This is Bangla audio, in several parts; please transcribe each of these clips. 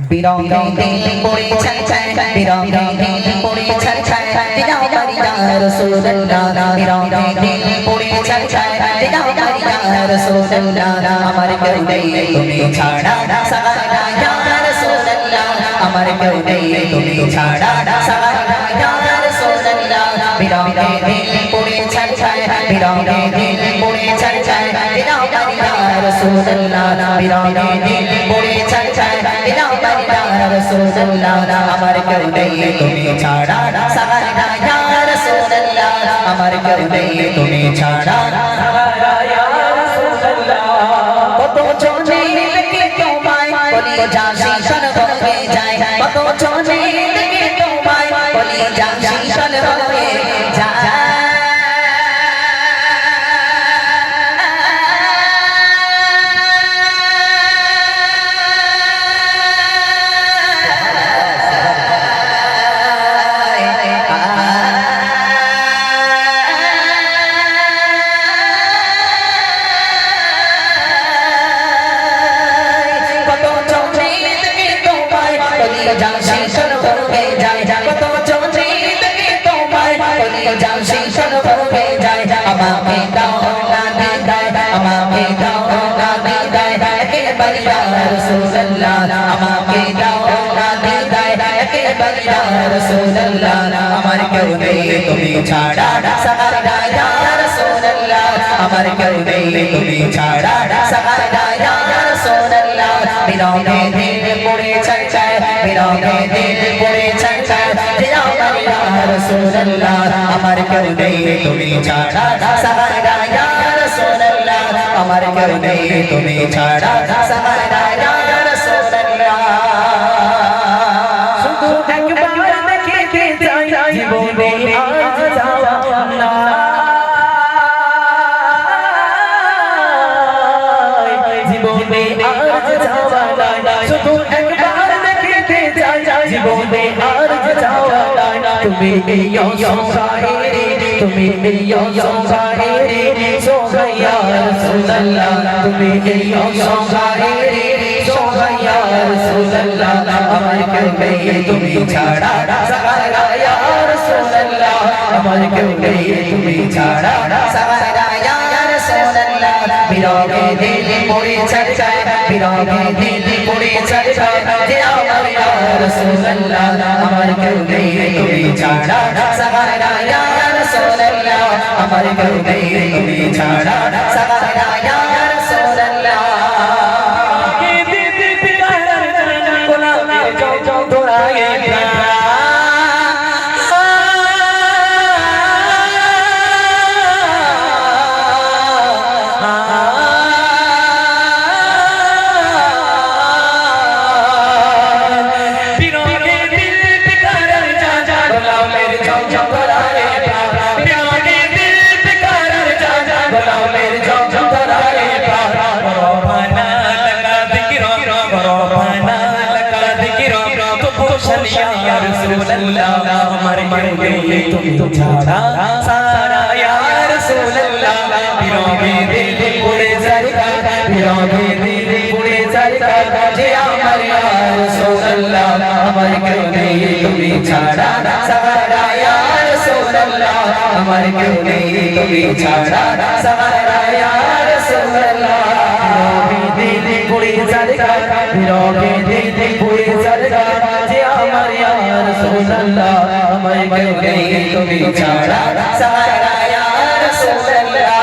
বিরঙ্গে দিল পড়ে ছায় বিরঙ্গে দিল পড়ে ছায় দিলাও বাড়িয়া রাসূলুল্লাহ বিরঙ্গে দিল পড়ে ছায় দিলাও বাড়িয়া রাসূলুল্লাহ আমার কেউ নেই তুমি ছাড়া সাহারা ইয়া রাসূলুল্লাহ আমার কেউ নেই তুমি ছাড়া সাহারা ইয়া রাসূলুল্লাহ বিরঙ্গে দিল পড়ে ছায় বিরঙ্গে দিল পড়ে ছায় দিলাও বাড়িয়া রাসূলুল্লাহ বিরঙ্গে দিল পড়ে ছায় দিলাও বাড়িয়া রাসূলুল্লাহ আমার কেউ নেই তুমি ছাড়া সাহারা ইয়া রাসূলুল্লাহ আমার কেউ নেই তুমি ছাড়া সাহারা ইয়া রাসূলুল্লাহ কত জনে দেখে তোমায় বলি যাসি শোন হয়ে যায় কত জনে দেখে তোমায় বলি যাসি শোন হয়ে যায় আমার কেউ নেই তুমি ছাড়া সাহারা ইয়া রাসূলুল্লাহ আমার কেউ নেই তুমি ছাড়া সাহারা ইয়া রাসূলুল্লাহ বিরঙ্গে দিল পড়ে ছায় বিরঙ্গে দিল পড়ে ছায় দিলাও বাড়িয়া রাসূলুল্লাহ আমার কেউ নেই তুমি ছাড়া সাহারা ইয়া রাসূলুল্লাহ আমার কেউ নেই তুমি ছাড়া সাহারা ইয়া রাসূলুল্লাহ শুধু একবার দেখে যাই জীবনে আজ যাওয়া না জীবনে আজ যাওয়া না শুধু একবার দেখে যাই জীবনে আজ যাওয়া না তুমি এই সংসারে তুমি এই সংসারে সোহাইয়া রাসূলুল্লাহ তুমি এই সংসারে সোহাইয়া রাসূলুল্লাহ আমার কেউ নেই তুমি ছাড়া সাহারা ইয়া রাসূলুল্লাহ আমার কেউ নেই তুমি ছাড়া সাহারা ইয়া রাসূলুল্লাহ বিরঙ্গে দিল পড়ে ছায় বিরঙ্গে দিল পড়ে ছায় দিলাও বাড়িয়া রাসূলুল্লাহ আমার কেউ নেই তুমি ছাড়া সাহারা ইয়া রাসূলুল্লাহ আমার কেউ নেই তুমি ছাড়া সাহারা ইয়া রাসূলুল্লাহ আমার কেউ নেই তুমি ছাড়া সাহারা ইয়া রাসূলুল্লাহ বিরঙ্গে দিল পড়ে যায় বিরঙ্গে দিল পড়ে যায় যে আমার ইয়া রাসূলুল্লাহ আমার কেউ নেই তুমি ছাড়া সাহারা ইয়া রাসূলুল্লাহ আমার কেউ নেই তুমি ছাড়া সাহারা ইয়া রাসূলুল্লাহ বিরঙ্গে দিল পড়ে যায় বিরঙ্গে দিল পড়ে যায় যে আমার ইয়া রাসূলুল্লাহ আমার কেউ নেই তুমি ছাড়া সাহারা ইয়া রাসূলুল্লাহ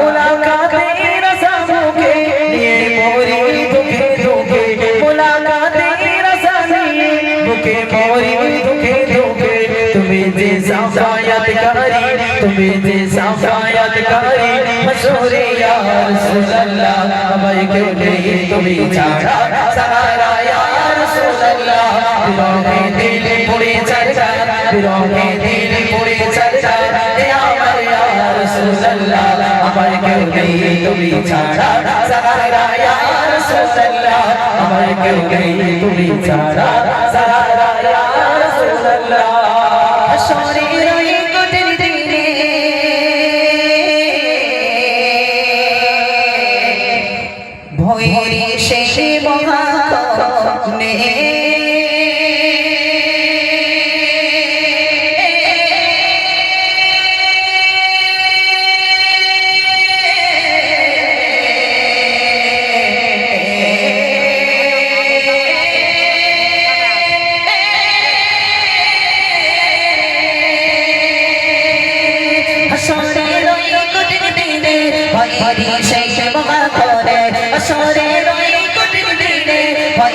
মুলাকাতের সামুখে নিয়ে মোরি দুঃখে দুঃখে মুলাকাতের সামনে মুখে মোরি দুঃখে দুঃখে তুমি যে সাফায়াত করি তুমি যে সাফায়াত করি মশহুরে ইয়া রাসূলুল্লাহ আমার কেউ নেই তুমি ছাড়া সাহারা ইয়া রাসূলুল্লাহ বিরঙ্গে দিল পড়ে ছায় বিরঙ্গে দিল পড়ে ছায় আমার ইয়া রাসূলুল্লাহ আমার কেউ নেই তুমি ছাড়া সাহারা ইয়া রাসূলুল্লাহ আমার কেউ নেই তুমি ছাড়া সাহারা ইয়া রাসূলুল্লাহ হাসরের ওই কঠিন দিনে ভয়ে পড়ে শেষে মহাকনে হরি শেষ মহাকনে আসরের ওই কঠিন দিনে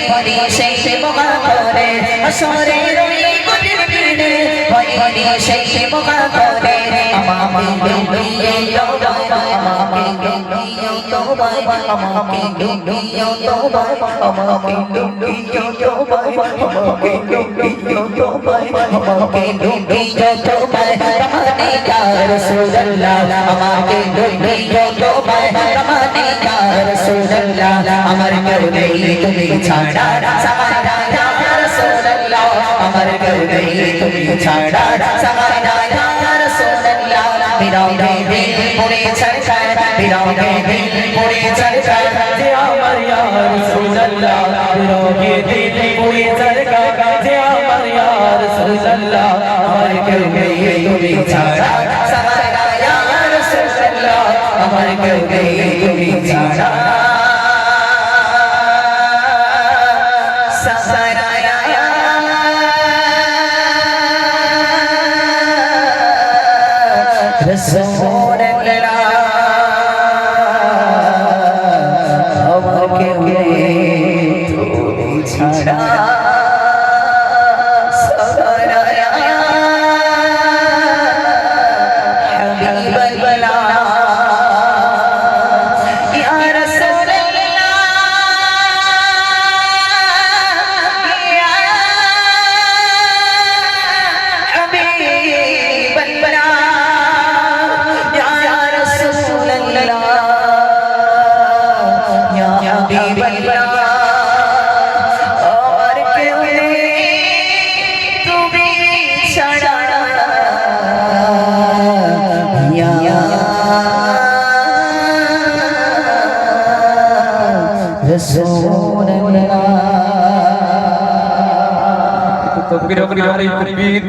হরি শেষ মহাকনে আসরের ওই কঠিন দিনে হরি শেষ মহাকনে আমাকে ডুবিও তোবা আমাকে ডুবিও তোবা আমাকে ডুবিও তোবা আমাকে ডুবিও তোবা আমাকে ডুবিও তোবা আমাকে ডুবিও তোবা রহমানে কা রাসূলুল্লাহ আমাকে ডুবিও তোবা রহমানে কা রাসূলুল্লাহ আমার করবে তুমি ছাড়া সাহারা ইয়া রাসূলুল্লাহ আমার করবে তুমি ছাড়া সাহারা ইয়া রাসূলুল্লাহ বিরাগে দিল পড়ে ছাড়ছাড় বিরাগে দিল পড়ে ছাড়ছাড় যে আমার ইয়া রাসূলুল্লাহ বিরাগে দিল পড়ে ছাড়ছাড় যে আমার ইয়া রাসূলুল্লাহ আমার করবে তুমি ছাড়া সাহারা ইয়া রাসূলুল্লাহ আমার করবে তুমি ছাড়া সাহারা ইয়া রাসূলুল্লাহ আমাকে তুমি ছাড়া সাহারা ইয়া হাবিবাল্লাহ ইয়া রাসূলুল্লাহ ইয়া হাবিবাল্লাহ ইয়া রাসূলুল্লাহ ইয়া হাবিবাল্লাহ আর কেউ নেই তুমি ছাড়া ইয়া রাসূলুল্লাহ तकबीर अपनी नारे तकबीर